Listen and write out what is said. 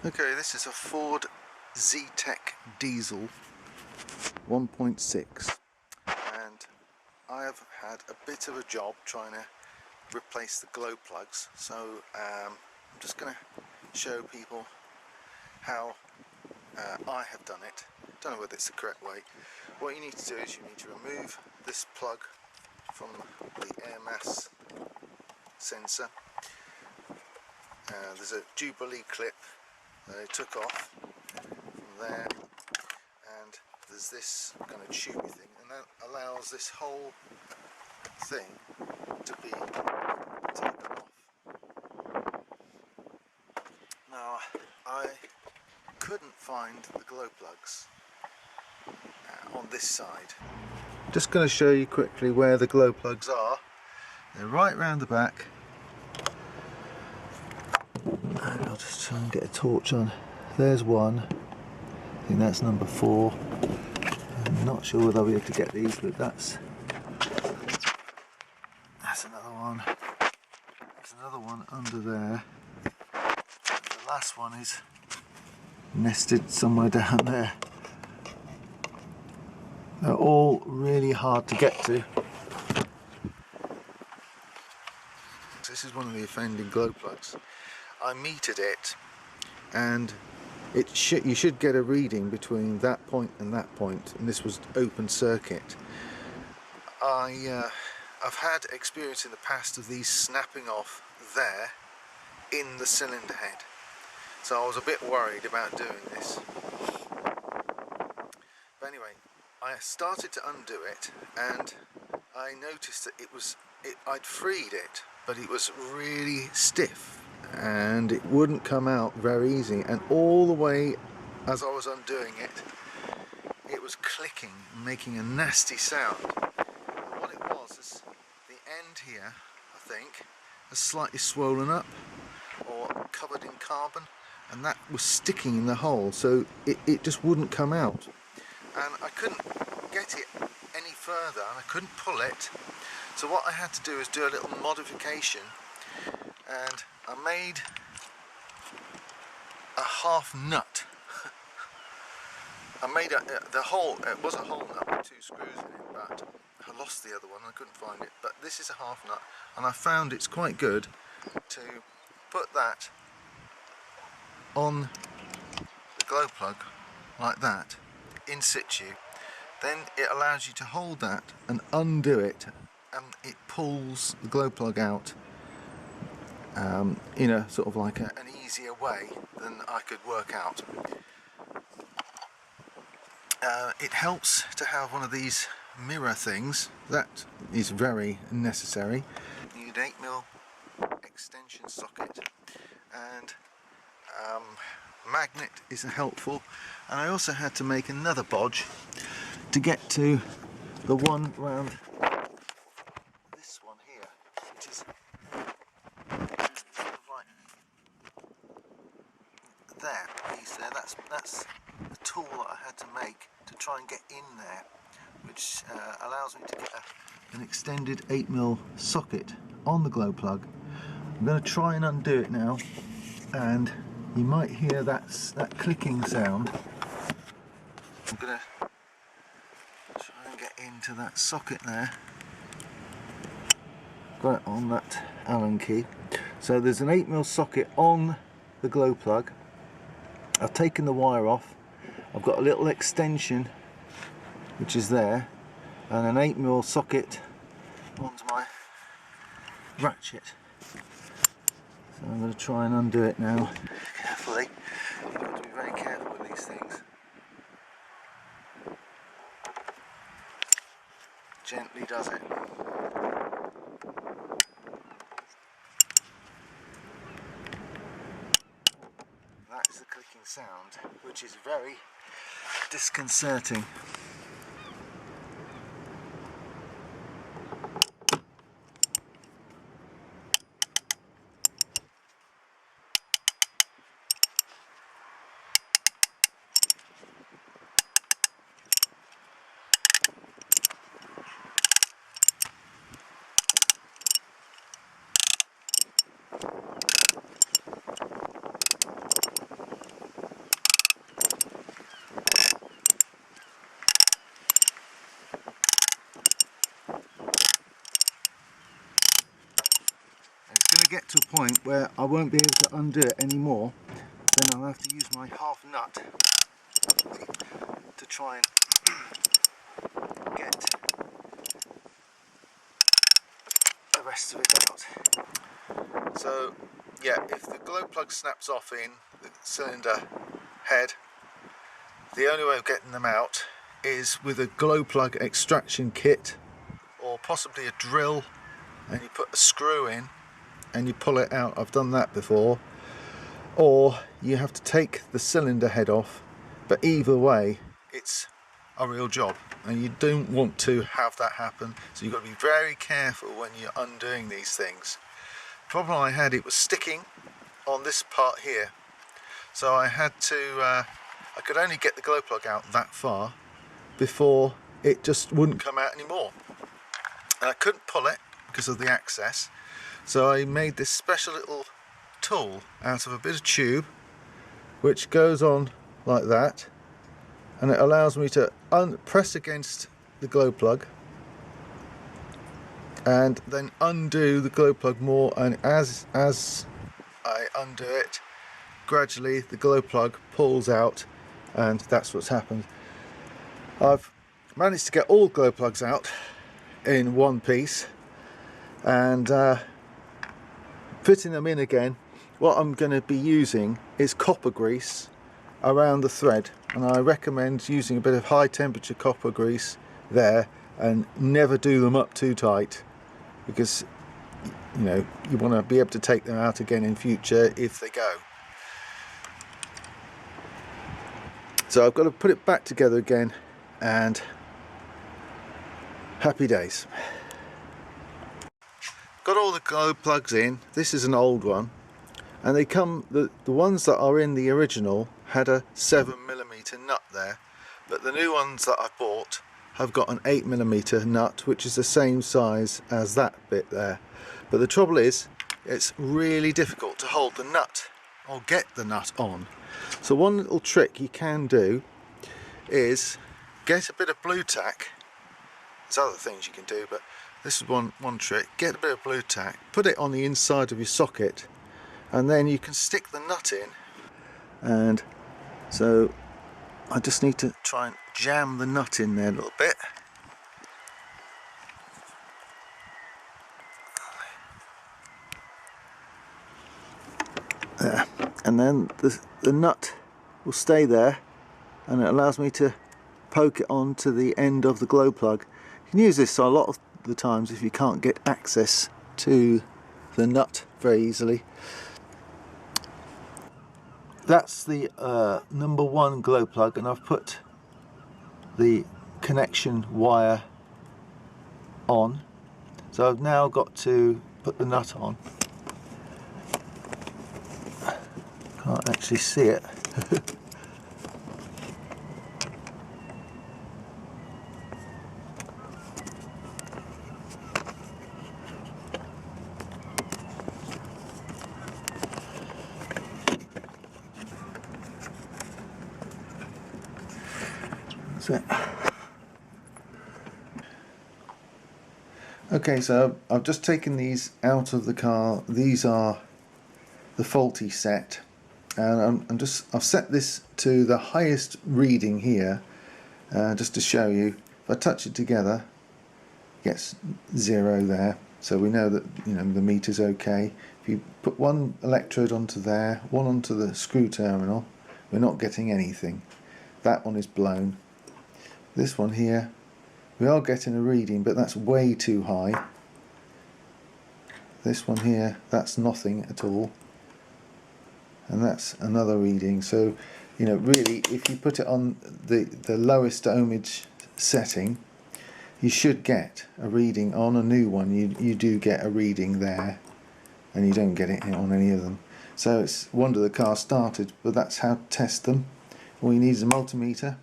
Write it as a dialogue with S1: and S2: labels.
S1: Okay, this is a Ford Zetec diesel 1.6 and I have had a bit of a job trying to replace the glow plugs, so I'm just going to show people how I have done it. Don't know whether it's the correct way. What you need to do is you need to remove this plug from the air mass sensor. There's a Jubilee clip that I took off from there, and there's this kind of tubey thing, and that allows this whole thing to be taken off. Now, I couldn't find the glow plugs on this side. I'm just going to show you quickly where the glow plugs are. They're right round the back. And I'll just try and get a torch on. There's one. I think that's number 4. I'm not sure whether I'll be able to get these, but that's another one. There's another one under there. The last one is nested somewhere down there. They're all really hard to get to. This is one of the offending glow plugs. I metered it, and you should get a reading between that point and that point, and this was open circuit. I've had experience in the past of these snapping off there in the cylinder head, so I was a bit worried about doing this. But anyway, I started to undo it, and I noticed that I'd freed it, but it was really stiff and it wouldn't come out very easy, and all the way as I was undoing it, it was clicking, making a nasty sound. And what it was is the end here, I think, was slightly swollen up or covered in carbon, and that was sticking in the hole, so it just wouldn't come out, and I couldn't get it any further and I couldn't pull it. So what I had to do is do a little modification, and I made a half nut. I made the hole, it was a whole nut with 2 screws in it, but I lost the other one, I couldn't find it. But this is a half nut, and I found it's quite good to put that on the glow plug like that, in situ. Then it allows you to hold that and undo it, and it pulls the glow plug out in a sort of like an easier way than I could work out. It helps to have one of these mirror things. That is very necessary. You need an 8mm extension socket, and magnet is helpful, and I also had to make another bodge to get to the one round this one here, which is sort of like there, piece there. That's the tool that I had to make to try and get in there, which allows me to get an extended 8mm socket on the glow plug. I'm going to try and undo it now, and you might hear that clicking sound. I'm going to try and get into that socket there. Got it on that Allen key. So there's an 8mm socket on the glow plug. I've taken the wire off. I've got a little extension which is there, and an 8mm socket onto my ratchet. So I'm going to try and undo it now carefully. You've got to be very careful with these things. Gently does it. That is the clicking sound, which is very disconcerting. get to a point where I won't be able to undo it anymore, then I'll have to use my half nut to try and get the rest of it out. So yeah, if the glow plug snaps off in the cylinder head, the only way of getting them out is with a glow plug extraction kit, or possibly a drill, and you put a screw in and you pull it out. I've done that before. Or you have to take the cylinder head off, but either way it's a real job and you don't want to have that happen, so you've got to be very careful when you're undoing these things. The problem I had, it was sticking on this part here, so I had to I could only get the glow plug out that far before it just wouldn't come out anymore, and I couldn't pull it because of the access. So I made this special little tool out of a bit of tube which goes on like that, and it allows me to press against the glow plug and then undo the glow plug more, and as I undo it, gradually the glow plug pulls out, and that's what's happened. I've managed to get all glow plugs out in one piece, and fitting them in again, what I'm going to be using is copper grease around the thread, and I recommend using a bit of high temperature copper grease there, and never do them up too tight, because you know you want to be able to take them out again in future if they go. So I've got to put it back together again, and happy days. Got all the glow plugs in. This is an old one, and they come, the ones that are in the original had a 7mm nut there, but the new ones that I bought have got an 8mm nut, which is the same size as that bit there. But the trouble is, it's really difficult to hold the nut or get the nut on. So one little trick you can do is get a bit of blue tack. There's other things you can do, but this is one trick. Get a bit of blue tack, put it on the inside of your socket, and then you can stick the nut in. And so I just need to try and jam the nut in there a little bit. There. And then the nut will stay there, and it allows me to poke it onto the end of the glow plug. You can use this a lot of the times if you can't get access to the nut very easily. That's the number 1 glow plug, and I've put the connection wire on. So I've now got to put the nut on. Can't actually see it. That's it. Okay, so I've just taken these out of the car. These are the faulty set, and I've set this to the highest reading here, just to show you. If I touch it together, it gets 0 there, so we know that the meter's okay. If you put one electrode onto there, one onto the screw terminal, we're not getting anything. That one is blown. This one here, we are getting a reading, but that's way too high. This one here, that's nothing at all, and that's another reading. So really, if you put it on the lowest ohmage setting, you should get a reading. On a new one, you do get a reading there, and you don't get it on any of them. So it's wonder the car started, but that's how to test them. All you need is a multimeter,